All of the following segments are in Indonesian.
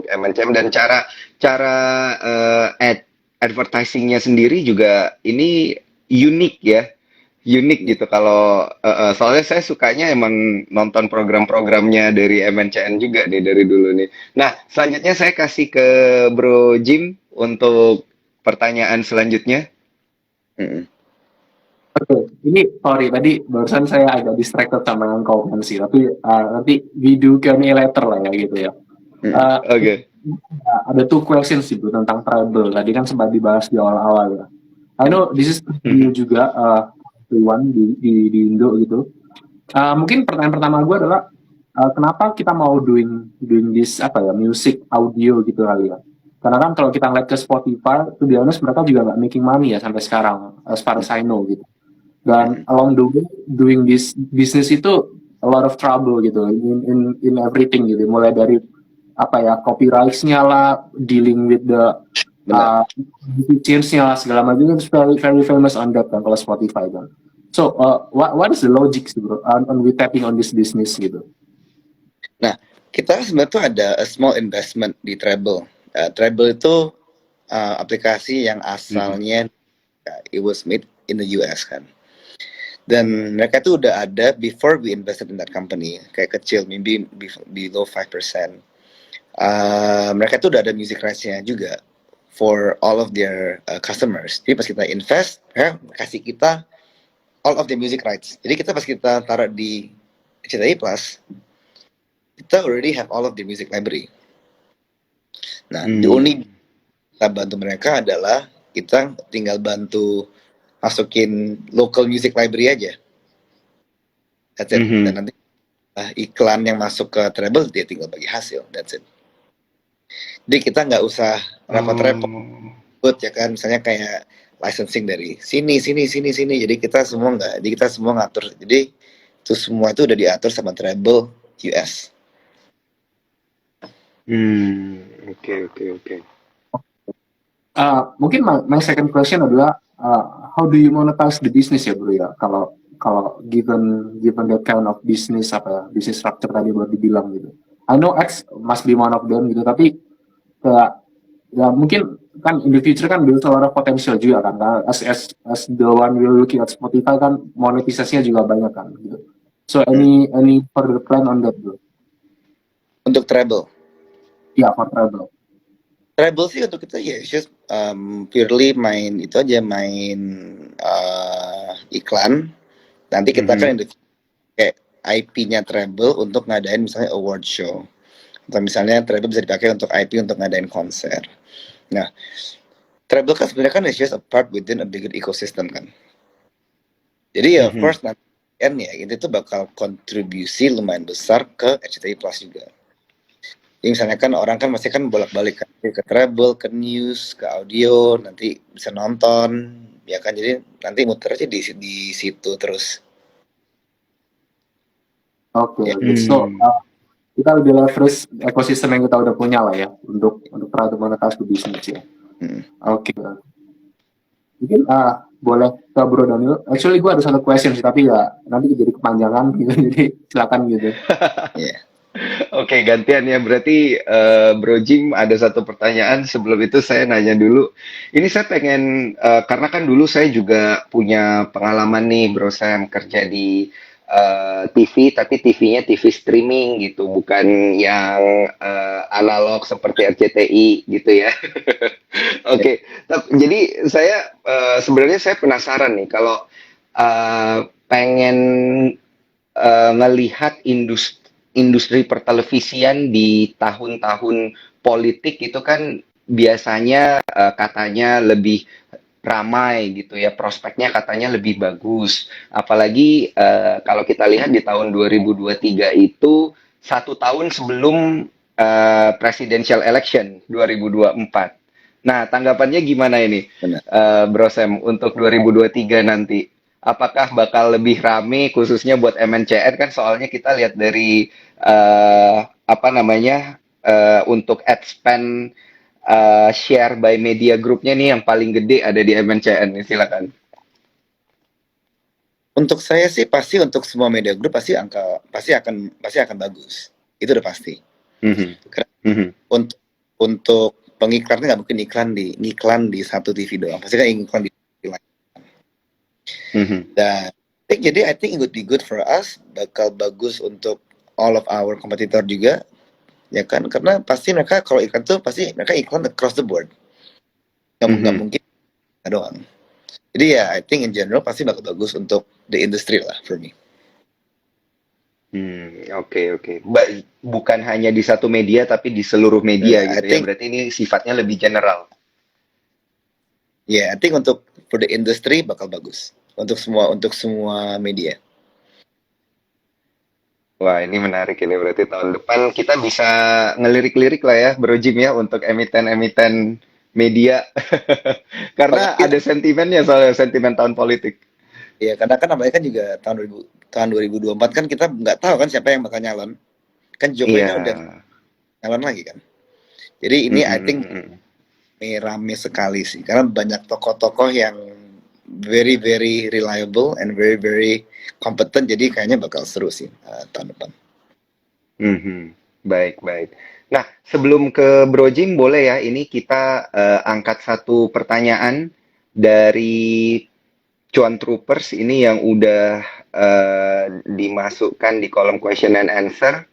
untuk MNCM dan cara cara advertisingnya sendiri juga ini unik ya, unik Iya. gitu kalau soalnya saya sukanya emang nonton program-programnya dari MNCN juga deh dari dulu nih. Nah, selanjutnya saya kasih ke Bro Jim untuk pertanyaan selanjutnya. Mm-mm. Oke, ini sorry tadi barusan saya agak distracted sama yang kau sih, tapi nanti video Q&A later lah ya gitu ya. Mm-mm. Uh, Oke. ada two questions sih bro tentang travel. Tadi kan sempat dibahas di awal-awal ya. I know this is new Mhm. juga one di Indo gitu. Mungkin pertanyaan pertama gue adalah kenapa kita mau doing this apa ya music audio gitu kali ya? Karena kan kalau kita ngeliat ke Spotify, to be honest mereka juga nggak making money ya sampai sekarang, as far as I know gitu. Dan Mm-mm. along the way doing this business itu a lot of trouble gitu in everything gitu. Mulai dari apa ya copyrights-nya lah, dealing with the Benar. features-nya lah segala macam itu very very famous on that kan kalau Spotify kan. So what is the logic sih bro on we tapping on this business gitu? Nah, kita sebenarnya tuh ada a small investment di Treble. Treble itu aplikasi yang Mhm. asalnya it was made in the US kan. Dan mereka tuh udah ada before we invested in that company, kayak kecil, maybe below 5%. Mereka tuh udah ada music rights-nya juga for all of their customers. Jadi pas kita invest, kasih kita all of the music rights. Jadi kita pas kita taruh di RCTI Plus, kita already have all of the music library. Nah, the only Hmm. kita bantu mereka adalah kita tinggal bantu masukin local music library aja. That's it. Dan Mhm. nanti iklan yang masuk ke Treble dia tinggal bagi hasil. That's it. Jadi kita nggak usah repot-repot Oh. ya kan. Misalnya kayak licensing dari sini, sini, sini, sini. Jadi kita semua nggak. Jadi kita semua ngatur. Jadi itu semua itu udah diatur sama Treble US. Oke, oke, oke. Mungkin my second question adalah how do you monetize the business ya bro ya? Kalau kalau given that kind of business apa ya, business structure tadi baru dibilang gitu. I know X must be one of them gitu, tapi kayak ya mungkin kan in the future kan build a lot of potential juga kan. As the one we're looking at Spotify kan monetisasinya juga banyak kan gitu. So Hmm. any further plan on that bro? Untuk Treble. Ya for travel. Treble sih untuk kita ya just purely main itu aja, main iklan. Nanti kita kan Mhm. kayak IP-nya Treble untuk ngadain misalnya award show. Atau misalnya Treble bisa dipakai untuk IP untuk ngadain konser. Nah, Treble kan sebenarnya kan is just a part within a bigger ecosystem kan. Jadi ya of Mhm. course nanti kan ya itu tuh bakal kontribusi lumayan besar ke RCTI Plus juga. Jadi misalnya kan orang kan masih kan bolak-balik kan, ke Treble, ke news, ke audio, nanti bisa nonton, ya kan. Jadi nanti muter aja di situ terus. Oke, Ya. oke. So Hmm. kita udah leverage ekosistem yang kita udah punya lah ya untuk try to monetize the business ya. Hmm. Oke. Mungkin boleh ke Bro Daniel. Actually gue ada satu question sih tapi ya nanti jadi kepanjangan gitu. Jadi silakan gitu. Yeah. Oke, gantian ya. Berarti Bro Jim ada satu pertanyaan. Sebelum itu saya nanya dulu. Ini saya pengen karena kan dulu saya juga punya pengalaman nih, Bro Sam kerja di TV, tapi TV-nya TV streaming gitu, bukan yang analog seperti RCTI gitu ya. Yeah. Oke, jadi saya sebenarnya saya penasaran nih kalau pengen ngelihat industri pertelevisian di tahun-tahun politik itu kan biasanya katanya lebih ramai gitu ya, prospeknya katanya lebih bagus. Apalagi kalau kita lihat di tahun 2023 itu 1 tahun sebelum presidential election 2024. Nah, tanggapannya gimana ini, Benar. Bro Sam, untuk 2023 nanti? Apakah bakal lebih rame khususnya buat MNCN kan soalnya kita lihat dari apa namanya untuk ad spend share by media groupnya nih yang paling gede ada di MNCN nih silakan. Untuk saya sih pasti untuk semua media group pasti angka pasti akan bagus. Itu udah pasti. Mhm. Karena Mhm. untuk untuk pengiklan nggak mungkin ngiklan di satu TV doang, pasti kan iklan di TV lain. Dan I think it would be good for us, bakal bagus untuk all of our competitor juga, ya kan? Karena pasti mereka kalau iklan tuh pasti mereka iklan across the board, nggak mungkin doang. Jadi ya, I think in general pasti bakal bagus untuk the industry lah for me. Oke. Bukan hanya di satu media, tapi di seluruh media I gitu ya. think Berarti ini sifatnya lebih general. I think untuk for the industry bakal bagus untuk semua media. Wah, ini menarik ini. Berarti tahun depan kita bisa ngelirik-lirik lah ya, Bro Jim ya, untuk emiten-emiten media. Karena Apalagi ada sentimennya soalnya, sentimen tahun politik. ya karena kan apalagi kan juga tahun 2024 kan kita nggak tahu kan siapa yang bakal nyalon. Kan Jokowi Iya. kan udah nyalon lagi kan. Jadi ini I think rame sekali sih karena banyak tokoh-tokoh yang very very reliable and very very competent, jadi kayaknya bakal seru sih tahun depan. Baik. Nah, sebelum ke Bro Jim, boleh ya ini kita angkat satu pertanyaan dari Cuan Troopers ini yang udah dimasukkan di kolom question and answer.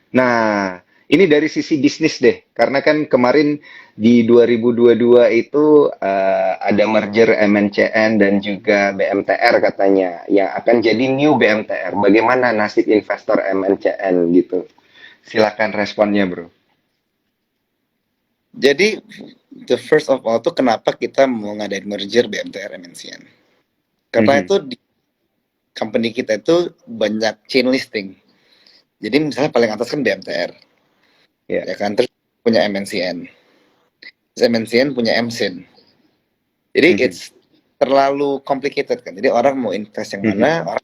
Nah, ini dari sisi bisnis deh, karena kan kemarin di 2022 itu ada merger MNCN dan juga BMTR katanya, yang akan jadi new BMTR. Bagaimana nasib investor MNCN gitu? Silakan responnya, Bro. Jadi the first of all tuh kenapa kita mau ngadain merger BMTR MNCN? Karena itu di company kita itu banyak chain listing. Jadi misalnya paling atas kan BMTR, ya kan, terus punya MNCN, terus MNCN punya MSIN. Jadi it's terlalu complicated kan. Jadi orang mau invest yang mana?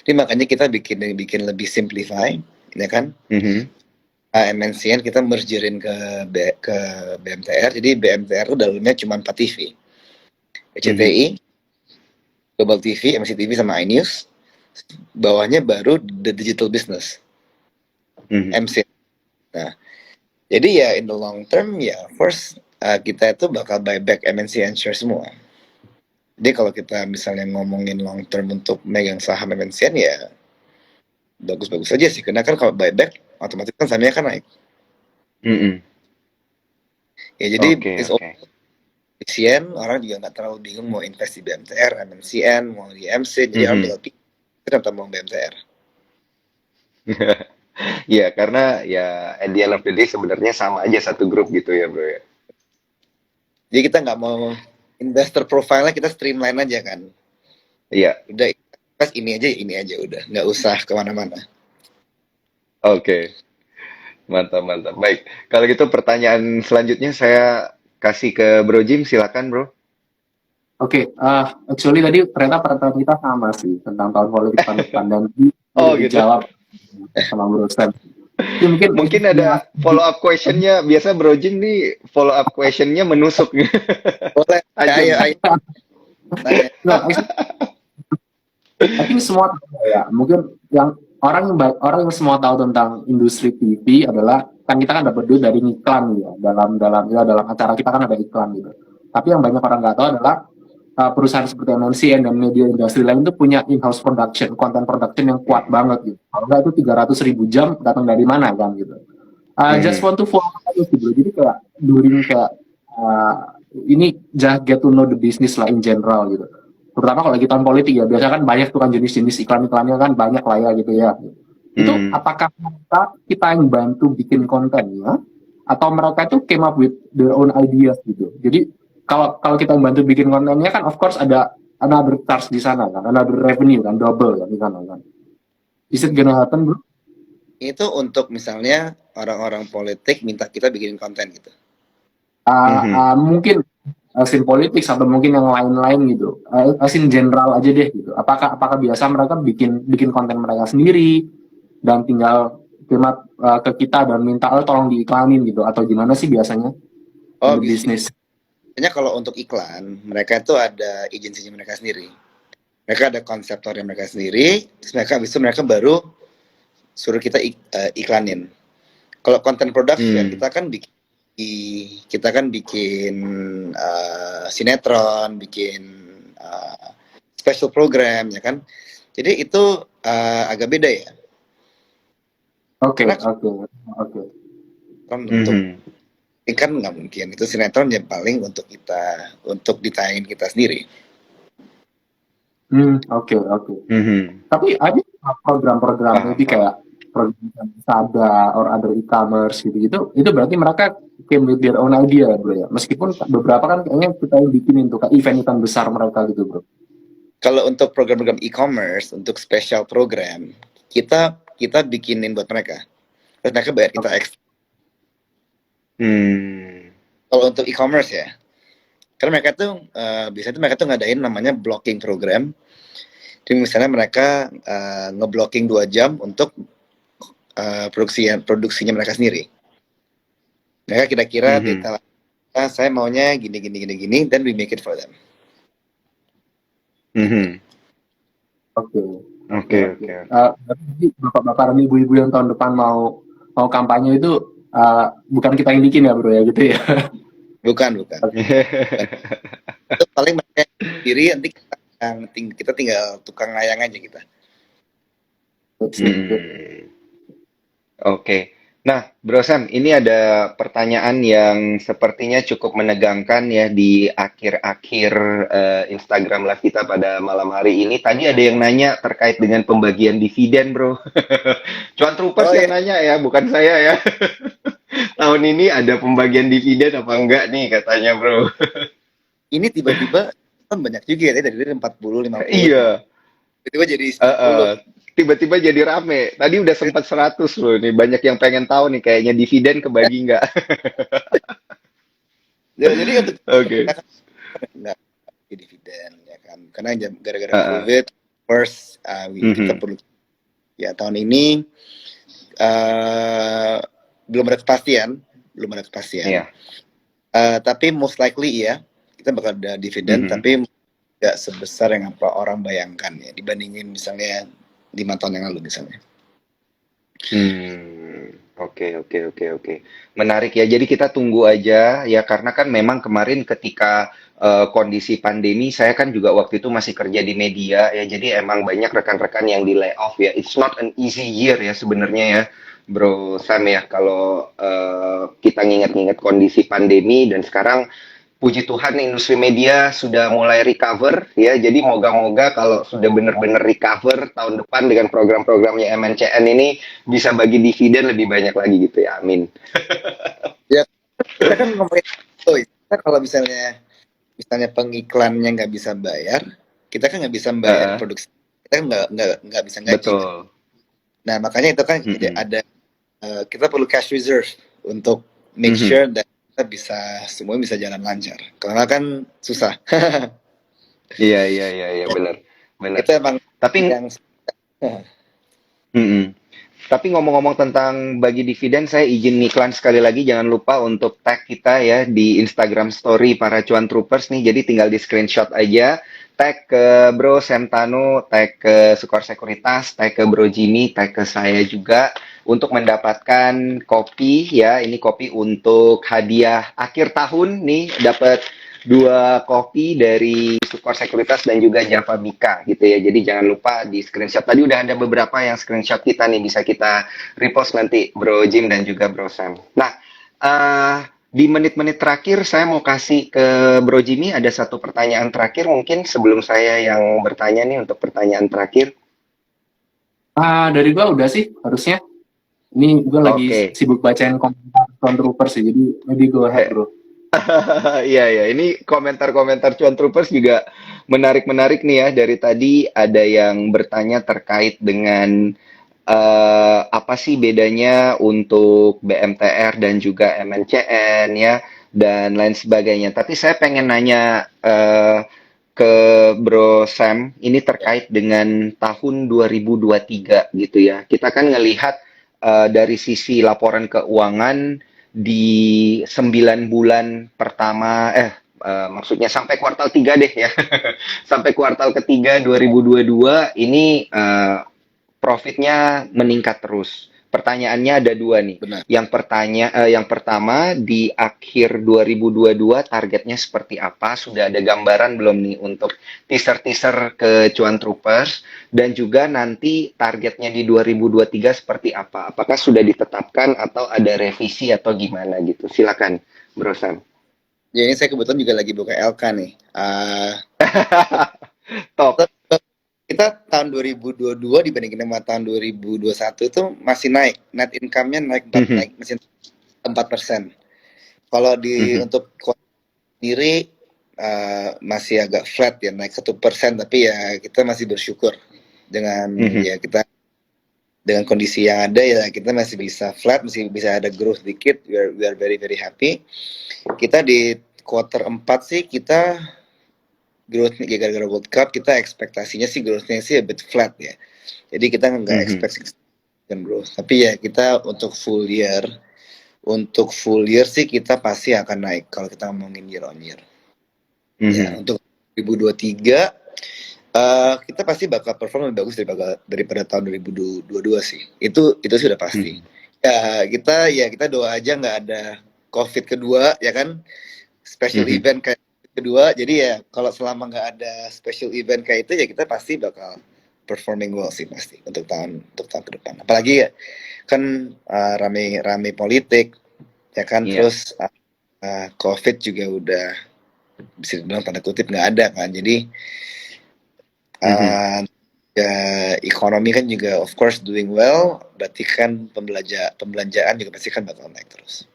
Jadi makanya kita bikin lebih simplify, ya kan? MNCN kita mergerin ke BMTR. Jadi BMTR itu dalamnya cuma 4 TV. SCTI, Global TV, MCTV sama iNews. Bawahnya baru the digital business, MCN. Nah, jadi ya in the long term ya first kita itu bakal buyback MNCN share semua. Jadi kalau kita misalnya ngomongin long term untuk megang saham MNCN ya bagus-bagus aja sih, karena kan kalau buyback otomatis kan sahamnya kan naik. Ya jadi MNCN orang juga nggak terlalu bingung mau invest di BMTR, MNCN, mau di MC, jadi orang tinggal pilih kita mau BMTR. Ya, karena ya at the end of the day sebenarnya sama aja satu grup gitu ya, Bro ya. Jadi kita nggak mau investor profile-nya kita streamline aja kan. Iya. Udah pas ini aja udah, nggak usah kemana-mana. Oke. Mantap. Baik, kalau gitu pertanyaan selanjutnya saya kasih ke Bro Jim, silakan Bro. Oke, actually tadi ternyata pertanyaan kita sama sih tentang tahun politik tahun depan dan dijawab sama Bro Sam. Mungkin ada follow up questionnya. Biasa Bro Jim nih follow up questionnya menusuk. Boleh. Ayo. Nah, I think semua ya mungkin yang orang yang semua tahu tentang industri TV adalah kan kita kan dapat duit dari iklan ya dalam acara kita kan ada iklan gitu. Tapi yang banyak orang nggak tahu adalah perusahaan seperti MNCN dan media industri lain itu punya in-house production, content production yang kuat banget gitu. Kalau nggak itu 300.000 jam datang dari mana kan gitu. Just want to follow aja sih bro. Jadi kayak ini just get to know the business lah in general gitu. Terutama kalau lagi tahun politik ya, biasanya kan banyak tuh kan jenis-jenis iklan-iklannya kan banyak lah ya gitu ya. Itu apakah kita yang bantu bikin kontennya atau mereka itu came up with their own ideas gitu. Jadi kalau kita yang bantu bikin kontennya kan of course ada another charge di sana kan, another revenue kan, double kan di sana kan. Is it gonna happen bro? Itu untuk misalnya orang-orang politik minta kita bikin konten gitu. Mungkin asin politik atau mungkin yang lain-lain gitu, asin general aja deh gitu. Apakah biasa mereka bikin konten mereka sendiri dan tinggal terima ke kita dan minta tolong diiklanin gitu atau gimana sih biasanya? Bisnis. Biasanya kalau untuk iklan mereka itu ada agensinya mereka sendiri. Mereka ada konseptornya mereka sendiri, terus mereka baru suruh kita iklanin. Kalau content production Hmm. kita kan bikin sinetron, bikin special program ya kan. Jadi itu agak beda ya. Oke, Karena oke, oke. kan untuk Mhm. ini kan nggak mungkin itu sinetron yang paling untuk ditayangin kita sendiri. Oke, oke. Mhm. Tapi ada program-program Paham, maybe paham. kayak program Sada or other e-commerce gitu-gitu. Itu berarti mereka came with their own idea, bro ya. Meskipun beberapa kan kayaknya kita yang bikinin tuh kayak event-event besar mereka gitu, bro. Kalau untuk program-program e-commerce, untuk special program, kita bikinin buat mereka. Terus mereka bayar kita Oke. ekstra. Hmm. Kalau untuk e-commerce ya, karena mereka tuh biasanya mereka tuh ngadain namanya blocking program. Jadi misalnya mereka ngeblocking 2 jam untuk produksinya mereka sendiri. Mereka kira-kira Mhm. detail, saya maunya gini, dan we make it for them. Gitu. Mhm. Oke, oke, Oke, oke. oke, oke. Berarti bapak-bapak dan ibu-ibu yang tahun depan mau mau kampanye itu bukan kita yang bikin ya, bro ya, gitu ya. Bukan. Itu paling mereka sendiri, nanti kita tinggal tukang ngayang aja kita. Mhm. Oke. Nah, Bro Sam, ini ada pertanyaan yang sepertinya cukup menegangkan ya di akhir-akhir Instagram Live kita pada malam hari ini. Tadi ada yang nanya terkait dengan pembagian dividen, Bro. Cuan Troopers Oh yang ya, nanya ya, bukan saya ya. Tahun ini ada pembagian dividen apa enggak nih katanya, Bro. ini tiba-tiba kan banyak juga ya, dari 40, 50, 50. Iya, Tiba-tiba jadi heeh. 90. Tiba-tiba jadi rame. Tadi udah sempat 100 loh nih. Banyak yang pengen tahu nih kayaknya dividen kebagi nggak? Ya, jadi untuk Oke. nggak dividen ya kan, karena gara-gara Heeh. COVID, first kita Mhm. perlu ya tahun ini uh, belum ada kepastian. Iya. Tapi most likely ya kita bakal ada dividen, Mhm. tapi nggak sebesar yang apa orang bayangkan ya dibandingin misalnya 5 tahun yang lalu misalnya. Oke, oke, oke, oke. Menarik ya. Jadi kita tunggu aja ya karena kan memang kemarin ketika kondisi pandemi saya kan juga waktu itu masih kerja di media ya. Jadi emang banyak rekan-rekan yang di layoff ya. It's not an easy year ya sebenarnya ya, Bro Sam ya. Kalau kita nginget-nginget kondisi pandemi dan sekarang puji Tuhan industri media sudah mulai recover ya. Jadi moga-moga kalau sudah benar-benar recover tahun depan dengan program-programnya MNCN ini bisa bagi dividen lebih banyak lagi gitu ya. Amin. Ya kita kan ngomongin kita kalau misalnya pengiklannya nggak bisa bayar, kita kan nggak bisa bayar Heeh, produksi, kita kan nggak bisa gaji kan. betul. Nah makanya itu kan Mm-mm. ada kita perlu cash reserve untuk make Mhm. sure that kita semua bisa jalan lancar. Karena kan susah. Iya, iya, iya, iya, benar, benar. Itu emang Tapi, yang mm-mm. Tapi ngomong-ngomong tentang bagi dividen, saya izin iklan sekali lagi. Jangan lupa untuk tag kita ya di Instagram Story para Cuan Troopers nih. Jadi tinggal di screenshot aja. Tag ke Bro Semtano, tag ke Sukor Sekuritas, tag ke Bro Jimmy, tag ke saya juga untuk mendapatkan kopi ya. Ini kopi untuk hadiah akhir tahun nih. Dapat 2 kopi dari Sukor Sekuritas dan juga Java Bika gitu ya. Jadi jangan lupa di screenshot. Tadi udah ada beberapa yang screenshot kita nih bisa kita repost nanti Bro Jim dan juga Bro Sam. Nah, di menit-menit terakhir saya mau kasih ke Bro Jimmy ada satu pertanyaan terakhir mungkin sebelum saya yang bertanya nih untuk pertanyaan terakhir. Dari gua udah sih harusnya. Ini gua lagi Oke. sibuk bacain komentar Front Troopers sih, jadi maybe go ahead, bro. Iya, iya. Ini komentar-komentar Cuan Troopers juga menarik-menarik nih ya. Dari tadi ada yang bertanya terkait dengan apa sih bedanya untuk BMTR dan juga MNCN ya dan lain sebagainya. Tapi saya pengen nanya ke Bro Sam ini terkait dengan tahun 2023 gitu ya. Kita kan ngelihat dari sisi laporan keuangan di 9 bulan pertama maksudnya sampai kuartal 3 deh ya. Sampai kuartal ketiga 2022 ini profitnya meningkat terus. Pertanyaannya ada dua nih. Benar. Yang pertama di akhir 2022 targetnya seperti apa? Sudah ada gambaran belum nih untuk teaser-teaser ke Cuan Troopers? Dan juga nanti targetnya di 2023 seperti apa? Apakah sudah ditetapkan atau ada revisi atau gimana gitu? Silakan, Bro Sam. Ya ini saya kebetulan juga lagi buka LK nih. Top. Kita tahun 2022 dibandingin sama tahun 2021 itu masih naik. Net income-nya naik masih 4%. Kalau untuk sendiri masih agak flat ya, naik 1%, tapi ya kita masih bersyukur dengan ya kita dengan kondisi yang ada ya kita masih bisa flat, masih bisa ada growth dikit. We are very very happy. Kita di quarter 4 sih kita growth ya gara-gara World Cup kita ekspektasinya sih growth-nya sih a bit flat ya. Jadi kita nggak expect growth. Tapi ya kita untuk full year sih kita pasti akan naik kalau kita ngomongin year on year. Ya untuk 2023 kita pasti bakal perform lebih bagus daripada tahun 2022 sih. Itu sudah pasti. Ya kita doa aja nggak ada COVID kedua ya kan. Special event kayak kedua, jadi ya kalau selama nggak ada special event kayak itu ya kita pasti bakal performing well sih pasti untuk tahun ke depan. Apalagi ya kan rame politik ya kan, terus COVID juga udah bisa dibilang tanda kutip nggak ada kan, jadi ya ekonomi kan juga of course doing well, berarti kan pembelanjaan juga pasti kan bakal naik terus.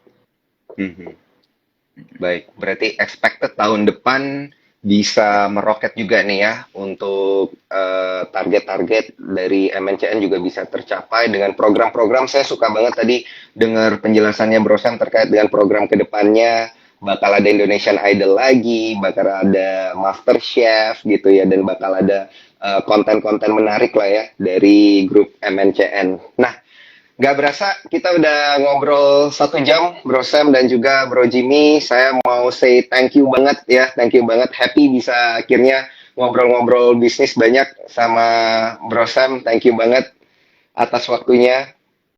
Baik, berarti expected tahun depan bisa meroket juga nih ya untuk target-target dari MNCN juga bisa tercapai dengan program-program. Saya suka banget tadi dengar penjelasannya Bro Sam terkait dengan program kedepannya. Bakal ada Indonesian Idol lagi, bakal ada Master Chef gitu ya, dan bakal ada konten-konten menarik lah ya dari grup MNCN. Nah, nggak berasa kita udah ngobrol 1 jam, Bro Sam dan juga Bro Jimmy. Saya mau say thank you banget ya, thank you banget. Happy bisa akhirnya ngobrol-ngobrol bisnis banyak sama Bro Sam. Thank you banget atas waktunya.